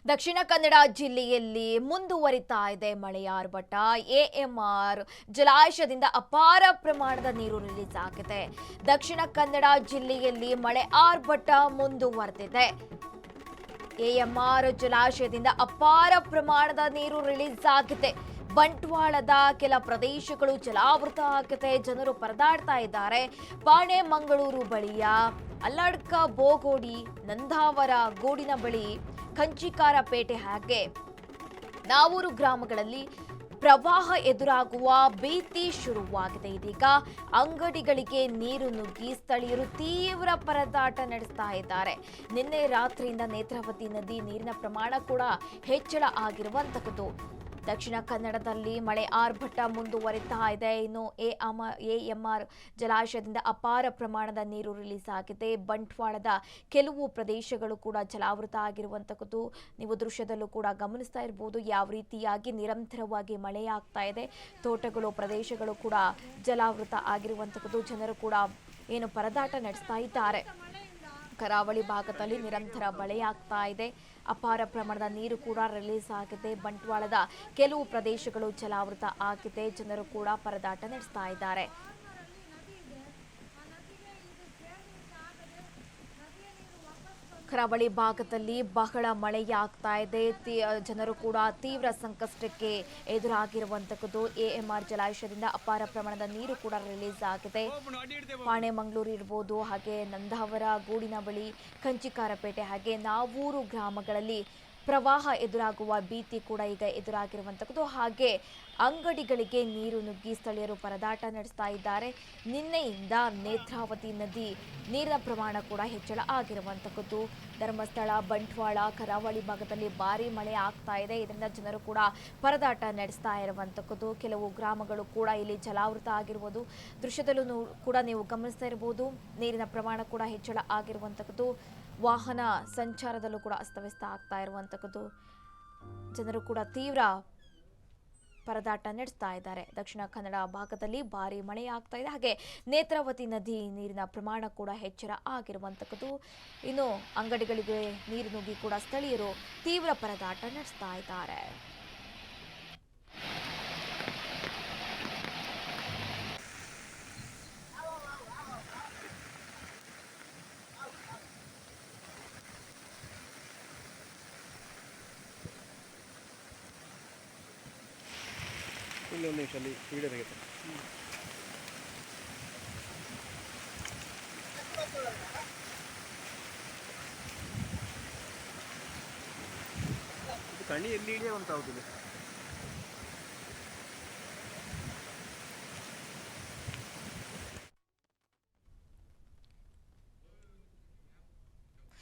ದಕ್ಷಿಣ ಕನ್ನಡ ಜಿಲ್ಲೆಯಲ್ಲಿ ಮುಂದುವರಿತಾ ಇದೆ ಮಳೆಯ ಆರ್ಭಟ. ಎಎಂಆರ್ ಜಲಾಶಯದಿಂದ ಅಪಾರ ಪ್ರಮಾಣದ ನೀರು ರಿಲೀಸ್ ಆಗಿದೆ. ದಕ್ಷಿಣ ಕನ್ನಡ ಜಿಲ್ಲೆಯಲ್ಲಿ ಮಳೆ ಆರ್ಭಟ ಮುಂದುವರೆದಿದೆ. ಎಎಂಆರ್ ಜಲಾಶಯದಿಂದ ಅಪಾರ ಪ್ರಮಾಣದ ನೀರು ರಿಲೀಸ್ ಆಗಿದೆ. ಬಂಟ್ವಾಳದ ಕೆಲ ಪ್ರದೇಶಗಳು ಜಲಾವೃತ ಆಗಿದೆ. ಜನರು ಪರದಾಡ್ತಾ ಇದ್ದಾರೆ. ಪಾಣೆ ಮಂಗಳೂರು ಬಳಿಯ ಅಲ್ಲಡ್ಕ ಬೋಗೋಡಿ, ನಂದಾವರ ಗೋಡಿನ ಬಳಿ ಕಂಚಿಕಾರಪೇಟೆ ಹಾಗೆ ನಾವೂರು ಗ್ರಾಮಗಳಲ್ಲಿ ಪ್ರವಾಹ ಎದುರಾಗುವ ಭೀತಿ ಶುರುವಾಗಿದೆ. ಇದೀಗ ಅಂಗಡಿಗಳಿಗೆ ನೀರು ನುಗ್ಗಿ ಸ್ಥಳೀಯರು ತೀವ್ರ ಪರದಾಟ ನಡೆಸ್ತಾ ಇದ್ದಾರೆ. ನಿನ್ನೆ ರಾತ್ರಿಯಿಂದ ನೇತ್ರಾವತಿ ನದಿ ನೀರಿನ ಪ್ರಮಾಣ ಕೂಡ ಹೆಚ್ಚಳ ಆಗಿರುವಂತಹದ್ದು. ದಕ್ಷಿಣ ಕನ್ನಡದಲ್ಲಿ ಮಳೆ ಆರ್ಭಟ ಮುಂದುವರಿತಾ ಇದೆ. ಇನ್ನು ಎಎಂಆರ್ ಜಲಾಶಯದಿಂದ ಅಪಾರ ಪ್ರಮಾಣದ ನೀರು ರಿಲೀಸ್ ಆಗಿದೆ. ಬಂಟ್ವಾಳದ ಕೆಲವು ಪ್ರದೇಶಗಳು ಕೂಡ ಜಲಾವೃತ ಆಗಿರುವಂತಹದ್ದು ನೀವು ದೃಶ್ಯದಲ್ಲೂ ಕೂಡ ಗಮನಿಸ್ತಾ ಇರಬಹುದು. ಯಾವ ರೀತಿಯಾಗಿ ನಿರಂತರವಾಗಿ ಮಳೆಯಾಗ್ತಾ ಇದೆ. ತೋಟಗಳು ಪ್ರದೇಶಗಳು ಕೂಡ ಜಲಾವೃತ ಆಗಿರುವಂತಹದ್ದು. ಜನರು ಕೂಡ ಏನು ಪರದಾಟ ನಡೆಸ್ತಾ ಇದ್ದಾರೆ. ಕರಾವಳಿ ಭಾಗದಲ್ಲಿ ನಿರಂತರ ಮಳೆಯಾಗ್ತಾ ಇದೆ. ಅಪಾರ ಪ್ರಮಾಣದ ನೀರು ಕೂಡ ರಿಲೀಸ್ ಆಗಿದೆ. ಬಂಟ್ವಾಳದ ಕೆಲವು ಪ್ರದೇಶಗಳು ಜಲಾವೃತ ಆಗಿದೆ. ಜನರು ಕೂಡ ಪರದಾಟ ನಡೆಸ್ತಾ ಇದ್ದಾರೆ. ಕರಾವಳಿ ಭಾಗದಲ್ಲಿ ಬಹಳ ಮಳೆಯಾಗ್ತಾ ಇದೆ. ಜನರು ಕೂಡ ತೀವ್ರ ಸಂಕಷ್ಟಕ್ಕೆ ಎದುರಾಗಿರುವಂತಹದ್ದು. ಎಎಂಆರ್ ಜಲಾಶಯದಿಂದ ಅಪಾರ ಪ್ರಮಾಣದ ನೀರು ಕೂಡ ರಿಲೀಸ್ ಆಗಿದೆ. ಪಾಣೆ ಮಂಗಳೂರು ಇರ್ಬೋದು, ಹಾಗೆ ನಂದಾವರ ಗೂಡಿನ ಬಳಿ ಕಂಚಿಕಾರಪೇಟೆ ಹಾಗೆ ನಾವೂರು ಗ್ರಾಮಗಳಲ್ಲಿ ಪ್ರವಾಹ ಎದುರಾಗುವ ಭೀತಿ ಕೂಡ ಈಗ ಎದುರಾಗಿರುವಂತಹದ್ದು. ಹಾಗೆ ಅಂಗಡಿಗಳಿಗೆ ನೀರು ನುಗ್ಗಿ ಸ್ಥಳೀಯರು ಪರದಾಟ ನಡೆಸ್ತಾ ಇದ್ದಾರೆ. ನಿನ್ನೆಯಿಂದ ನೇತ್ರಾವತಿ ನದಿ ನೀರಿನ ಪ್ರಮಾಣ ಕೂಡ ಹೆಚ್ಚಳ ಆಗಿರುವಂತಹದ್ದು. ಧರ್ಮಸ್ಥಳ, ಬಂಟ್ವಾಳ, ಕರಾವಳಿ ಭಾಗದಲ್ಲಿ ಭಾರಿ ಮಳೆ ಆಗ್ತಾ ಇದೆ. ಇದರಿಂದ ಜನರು ಕೂಡ ಪರದಾಟ ನಡೆಸ್ತಾ ಇರುವಂತಹದ್ದು. ಕೆಲವು ಗ್ರಾಮಗಳು ಕೂಡ ಇಲ್ಲಿ ಜಲಾವೃತ ಆಗಿರುವುದು ದೃಶ್ಯದಲ್ಲೂ ಕೂಡ ನೀವು ಗಮನಿಸ್ತಾ ಇರಬಹುದು. ನೀರಿನ ಪ್ರಮಾಣ ಕೂಡ ಹೆಚ್ಚಳ ಆಗಿರುವಂತಹದ್ದು. ವಾಹನ ಸಂಚಾರದಲ್ಲೂ ಕೂಡ ಅಸ್ತವ್ಯಸ್ತ ಆಗ್ತಾ ಇರುವಂತಹದ್ದು. ಜನರು ಕೂಡ ತೀವ್ರ ಪರದಾಟ ನಡೆಸ್ತಾ ಇದ್ದಾರೆ. ದಕ್ಷಿಣ ಕನ್ನಡ ಭಾಗದಲ್ಲಿ ಭಾರಿ ಮಳೆಯಾಗ್ತಾ ಇದೆ. ಹಾಗೆ ನೇತ್ರಾವತಿ ನದಿ ನೀರಿನ ಪ್ರಮಾಣ ಕೂಡ ಹೆಚ್ಚಳ ಆಗಿರುವಂತಹದ್ದು. ಇನ್ನು ಅಂಗಡಿಗಳಿಗೆ ನೀರು ನುಗ್ಗಿ ಕೂಡ ಸ್ಥಳೀಯರು ತೀವ್ರ ಪರದಾಟ ನಡೆಸ್ತಾ ಇದ್ದಾರೆ. ಇಲ್ಲೊಂದು ನಿಮಿಷ ಅಲ್ಲಿ ವಿಡಿಯೋ ತೆಗೆದು ಕಣಿ ಎಲ್ಲಿ ಇಳಿಯುವಂತ ಹೌದು.